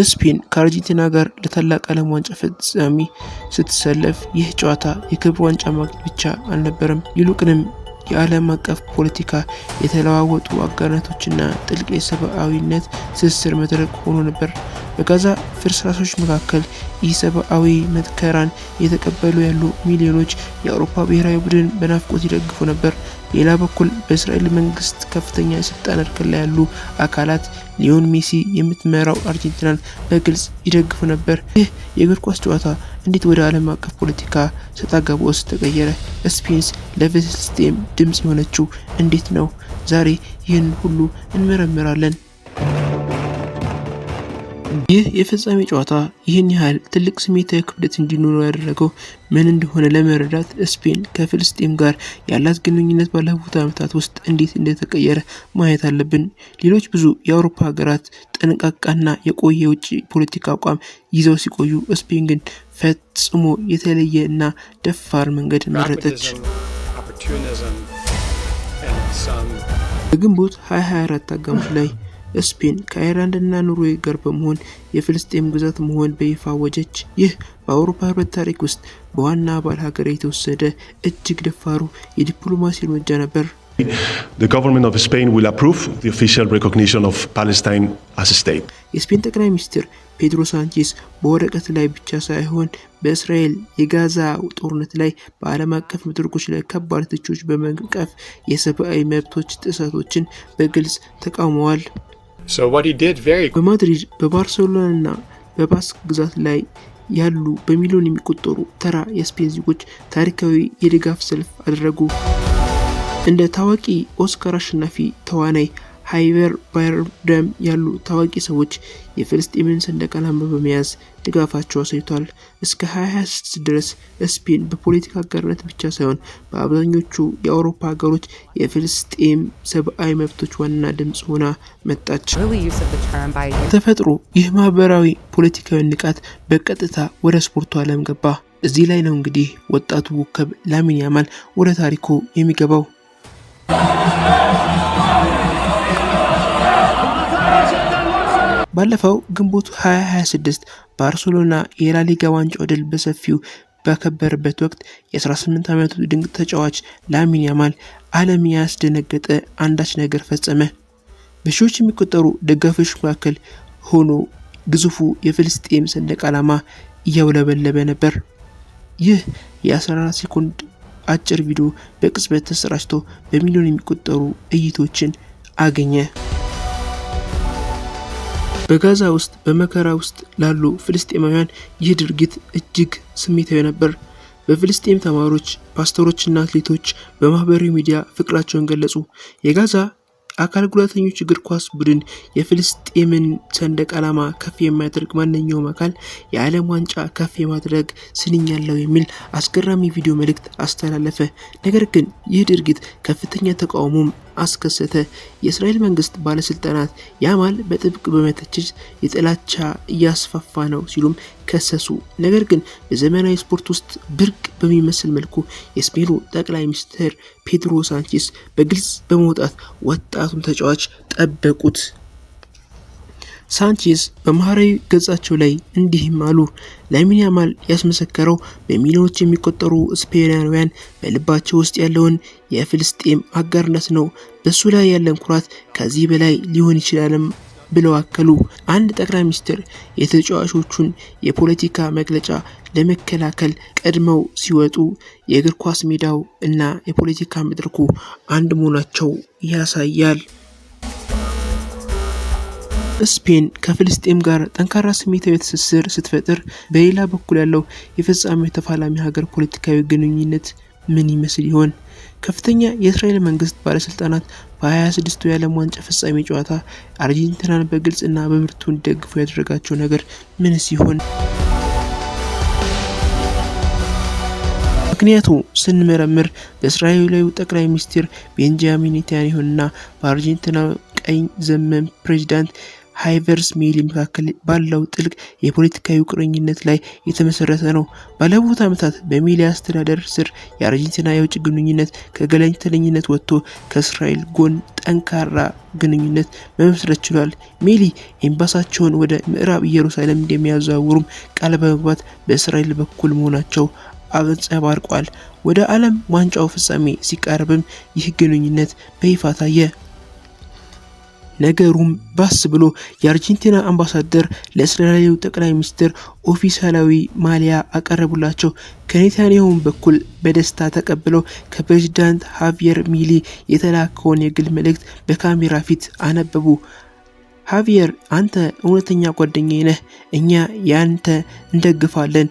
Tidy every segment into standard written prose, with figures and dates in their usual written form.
ስፔን ከአርጀንቲና ጋር ለታላቅ ዓለም ዋንጫ ፍጻሜ ስትሰለፍ ይህ ጨዋታ የክብር ዋንጫ ማግኘት ብቻ አልነበረም። ይልቁንም የዓለም አቀፍ ፖለቲካ የተለዋወጡ አጋርነቶችና ጥልቅ የሰብአዊነት ትስስር መድረክ ሆኖ ነበር። በጋዛ ፍርስራሾች መካከል ኢሰብአዊ መከራን እየተቀበሉ ያሉ ሚሊዮኖች የአውሮፓ ብሔራዊ ቡድን በናፍቆት ይደግፉ ነበር። ሌላ በኩል በእስራኤል መንግስት ከፍተኛ የስልጣን እርከን ላይ ያሉ አካላት ሊዮን ሜሲ የምትመራው አርጀንቲናን በግልጽ ይደግፉ ነበር። ይህ የእግር ኳስ ጨዋታ እንዴት ወደ ዓለም አቀፍ ፖለቲካ ሰጣ ገባ ውስጥ ተቀየረ? ስፔንስ ለፍልስጤም ድምጽ የሆነችው እንዴት ነው? ዛሬ ይህን ሁሉ እንመረምራለን። ይህ የፍጻሜ ጨዋታ ይህን ያህል ትልቅ ስሜታዊ ክብደት እንዲኖረው ያደረገው ምን እንደሆነ ለመረዳት ስፔን ከፍልስጤም ጋር ያላት ግንኙነት ባለፉት ዓመታት ውስጥ እንዴት እንደተቀየረ ማየት አለብን። ሌሎች ብዙ የአውሮፓ ሀገራት ጠንቃቃና የቆየ የውጭ ፖለቲካ አቋም ይዘው ሲቆዩ፣ ስፔን ግን ፈጽሞ የተለየ እና ደፋር መንገድ መረጠች። በግንቦት 2024 አጋማሽ ላይ ስፔን ከአይርላንድና ኖርዌይ ጋር በመሆን የፍልስጤም ግዛት መሆን በይፋ አወጀች። ይህ በአውሮፓ ህብረት ታሪክ ውስጥ በዋና አባል ሀገር የተወሰደ እጅግ ደፋሩ የዲፕሎማሲ እርምጃ ነበር። The government of Spain will approve the official recognition of Palestine as a state. የስፔን ጠቅላይ ሚኒስትር ፔድሮ ሳንቼዝ በወረቀት ላይ ብቻ ሳይሆን በእስራኤል የጋዛ ጦርነት ላይ በዓለም አቀፍ መድረኮች ላይ ከባድ ትችቶች በመንቀፍ የሰብአዊ መብቶች ጥሰቶችን በግልጽ ተቃውመዋል። በማድሪድ በባርሴሎናና በባስክ ግዛት ላይ ያሉ በሚሊዮን የሚቆጠሩ ተራ የስፔን ዜጎች ታሪካዊ የድጋፍ ሰልፍ አደረጉ። እንደ ታዋቂ ኦስካር አሸናፊ ተዋናይ ሃይቨር ባርደም ያሉ ታዋቂ ሰዎች የፍልስጤምን ሰንደቅ ዓላማ በመያዝ ድጋፋቸው አሳይቷል። እስከ 2026 ድረስ ስፔን በፖለቲካ አጋርነት ብቻ ሳይሆን በአብዛኞቹ የአውሮፓ ሀገሮች የፍልስጤም ሰብአዊ መብቶች ዋና ድምጽ ሆና መጣች። ተፈጥሮ ይህ ማህበራዊ ፖለቲካዊ ንቃት በቀጥታ ወደ ስፖርቱ ዓለም ገባ። እዚህ ላይ ነው እንግዲህ ወጣቱ ኮከብ ላሚን ያማል ወደ ታሪኩ የሚገባው። ባለፈው ግንቦት 2026 ባርሴሎና የላሊጋ ዋንጫ ድል በሰፊው ባከበረበት ወቅት የ18 ዓመቱ ድንቅ ተጫዋች ላሚን ያማል ዓለም ያስደነገጠ አንዳች ነገር ፈጸመ። በሺዎች የሚቆጠሩ ደጋፊዎች መካከል ሆኖ ግዙፉ የፍልስጤም ሰንደቅ ዓላማ እያውለበለበ ነበር። ይህ የ14 ሴኮንድ አጭር ቪዲዮ በቅጽበት ተሰራጭቶ በሚሊዮን የሚቆጠሩ እይቶችን አገኘ። በጋዛ ውስጥ በመከራ ውስጥ ላሉ ፍልስጤማውያን ይህ ድርጊት እጅግ ስሜታዊ ነበር። በፍልስጤም ተማሪዎች፣ ፓስተሮችና አትሌቶች በማህበራዊ ሚዲያ ፍቅራቸውን ገለጹ። የጋዛ አካል ጉዳተኞች እግር ኳስ ቡድን የፍልስጤምን ሰንደቅ ዓላማ ከፍ የሚያደርግ ማንኛውም አካል የዓለም ዋንጫ ከፍ የማድረግ ስንኝ ያለው የሚል አስገራሚ ቪዲዮ መልእክት አስተላለፈ። ነገር ግን ይህ ድርጊት ከፍተኛ ተቃውሞም አስከሰተ። የእስራኤል መንግስት ባለስልጣናት ያማል በጥብቅ በመተቸት የጥላቻ እያስፋፋ ነው ሲሉም ከሰሱ። ነገር ግን በዘመናዊ ስፖርት ውስጥ ብርቅ በሚመስል መልኩ የስፔኑ ጠቅላይ ሚኒስትር ፔድሮ ሳንቼዝ በግልጽ በመውጣት ወጣቱን ተጫዋች ጠበቁት። ሳንቼዝ በማህበራዊ ገጻቸው ላይ እንዲህም አሉ። ላሚን ያማል ያስመሰከረው በሚሊዮኖች የሚቆጠሩ ስፔናውያን በልባቸው ውስጥ ያለውን የፍልስጤም አጋርነት ነው። በሱ ላይ ያለን ኩራት ከዚህ በላይ ሊሆን ይችላልም ብለው አከሉ። አንድ ጠቅላይ ሚኒስትር የተጫዋቾቹን የፖለቲካ መግለጫ ለመከላከል ቀድመው ሲወጡ የእግር ኳስ ሜዳው እና የፖለቲካ መድረኩ አንድ መሆናቸው ያሳያል። ስፔን ከፍልስጤም ጋር ጠንካራ ስሜታዊ ትስስር ስትፈጥር፣ በሌላ በኩል ያለው የፍጻሜው ተፋላሚ ሀገር ፖለቲካዊ ግንኙነት ምን ይመስል ይሆን? ከፍተኛ የእስራኤል መንግስት ባለስልጣናት በ26ቱ የዓለም ዋንጫ ፍጻሜ ጨዋታ አርጀንቲናን በግልጽና በብርቱ እንዲደግፉ ያደረጋቸው ነገር ምን ሲሆን? ምክንያቱ ስንመረምር በእስራኤላዊ ጠቅላይ ሚኒስትር ቤንጃሚን ኔታንያሁና በአርጀንቲና ቀኝ ዘመም ፕሬዚዳንት ሃይቨርስ ሜሊ መካከል ባለው ጥልቅ የፖለቲካዊ ቁርኝነት ላይ የተመሰረተ ነው። ባለፉት ዓመታት በሜሊ አስተዳደር ስር የአርጀንቲና የውጭ ግንኙነት ከገለልተኝነት ወጥቶ ከእስራኤል ጎን ጠንካራ ግንኙነት መመስረት ችሏል። ሜሊ ኤምባሳቸውን ወደ ምዕራብ ኢየሩሳሌም እንደሚያዘዋውሩም ቃል በመግባት በእስራኤል በኩል መሆናቸው አንጸባርቋል። ወደ ዓለም ዋንጫው ፍጻሜ ሲቃረብም ይህ ግንኙነት በይፋ ታየ። ነገሩም ባስ ብሎ የአርጀንቲና አምባሳደር ለእስራኤላዊው ጠቅላይ ሚኒስትር ኦፊሳላዊ ማሊያ አቀረቡላቸው። ከኔታንያሁም በኩል በደስታ ተቀብለው ከፕሬዝዳንት ሃቪየር ሚሊ የተላከውን የግል መልእክት በካሜራ ፊት አነበቡ። ሃቪየር አንተ እውነተኛ ጓደኛዬ ነህ፣ እኛ ያንተ እንደግፋለን፣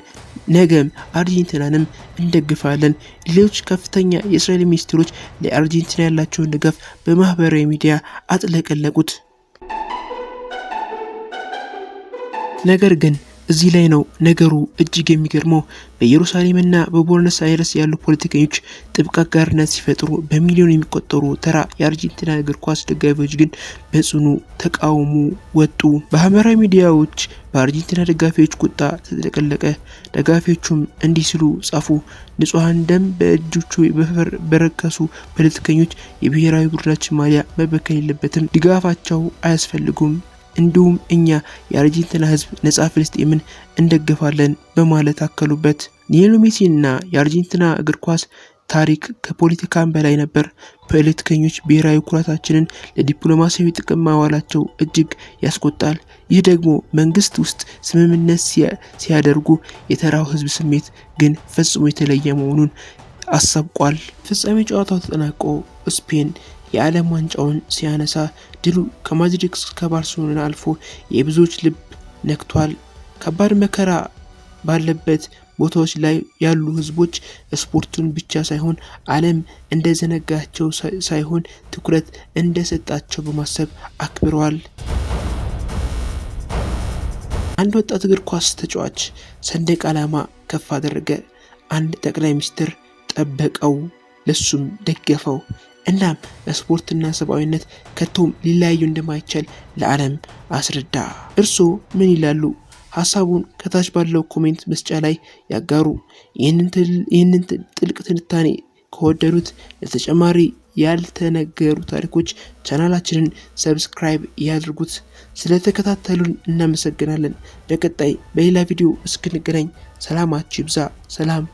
ነገም አርጀንቲናንም እንደግፋለን። ሌሎች ከፍተኛ የእስራኤል ሚኒስትሮች ለአርጀንቲና ያላቸውን ድጋፍ በማህበራዊ ሚዲያ አጥለቀለቁት። ነገር ግን እዚህ ላይ ነው ነገሩ እጅግ የሚገርመው። በኢየሩሳሌምና በቦርነስ አይረስ ያሉ ፖለቲከኞች ጥብቅ አጋርነት ሲፈጥሩ፣ በሚሊዮን የሚቆጠሩ ተራ የአርጀንቲና እግር ኳስ ደጋፊዎች ግን በጽኑ ተቃውሞ ወጡ። በማህበራዊ ሚዲያዎች በአርጀንቲና ደጋፊዎች ቁጣ ተጥለቀለቀ። ደጋፊዎቹም እንዲህ ሲሉ ጻፉ: ንጹሃን ደም በእጆቹ በረከሱ ፖለቲከኞች የብሔራዊ ቡድናችን ማሊያ መበከል የለበትም፣ ድጋፋቸው አያስፈልጉም፣ እንዲሁም እኛ የአርጀንቲና ህዝብ ነጻ ፍልስጤምን እንደግፋለን በማለት አከሉበት። ሊዮኔል ሜሲና የአርጀንቲና እግር ኳስ ታሪክ ከፖለቲካም በላይ ነበር። ፖለቲከኞች ብሔራዊ ኩራታችንን ለዲፕሎማሲያዊ ጥቅም ማዋላቸው እጅግ ያስቆጣል። ይህ ደግሞ መንግስት ውስጥ ስምምነት ሲያደርጉ የተራው ህዝብ ስሜት ግን ፈጽሞ የተለየ መሆኑን አሳብቋል። ፍጻሜ ጨዋታው ተጠናቆ ስፔን የዓለም ዋንጫውን ሲያነሳ ድሉ ከማድሪድ እስከ ባርሴሎና አልፎ የብዙዎች ልብ ነክቷል። ከባድ መከራ ባለበት ቦታዎች ላይ ያሉ ህዝቦች ስፖርቱን ብቻ ሳይሆን ዓለም እንደዘነጋቸው ሳይሆን ትኩረት እንደሰጣቸው በማሰብ አክብረዋል። አንድ ወጣት እግር ኳስ ተጫዋች ሰንደቅ ዓላማ ከፍ አደረገ። አንድ ጠቅላይ ሚኒስትር ጠበቀው፣ ለሱም ደገፈው። እናም ስፖርትና ሰብአዊነት ከቶም ሊለያዩ እንደማይቻል ለዓለም አስረዳ። እርስዎ ምን ይላሉ? ሀሳቡን ከታች ባለው ኮሜንት መስጫ ላይ ያጋሩ። ይህንን ጥልቅ ትንታኔ ከወደዱት ለተጨማሪ ያልተነገሩ ታሪኮች ቻናላችንን ሰብስክራይብ ያድርጉት። ስለተከታተሉን እናመሰግናለን። በቀጣይ በሌላ ቪዲዮ እስክንገናኝ ሰላማችሁ ይብዛ። ሰላም